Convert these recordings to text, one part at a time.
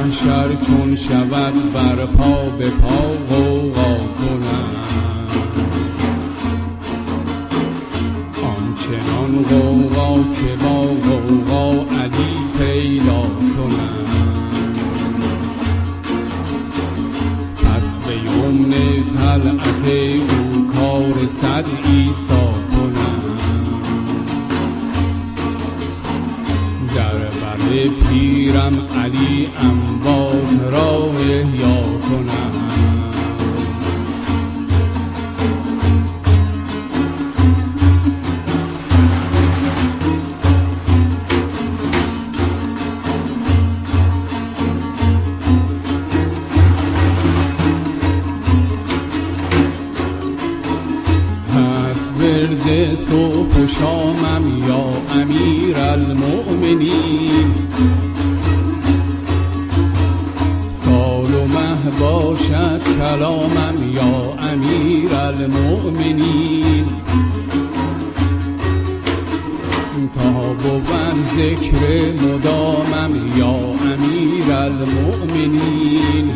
محشر چون شود بر پا به پا غوغا کنم، آنچنان غوغا که با غوغا علی پیدا کنم. پس به یمن طلعت او کار صد عیسی کنم، در بر پیرم علی اموات را احیا کنم. ورد صبح و شامم یا امیر المؤمنین، سال و مه باشد کلامم یا امیر المؤمنین، تا بود ذکر مدامم یا امیر المؤمنین.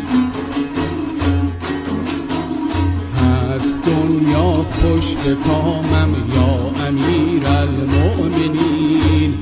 دنیا خوش به کامم یا امیر المؤمنین،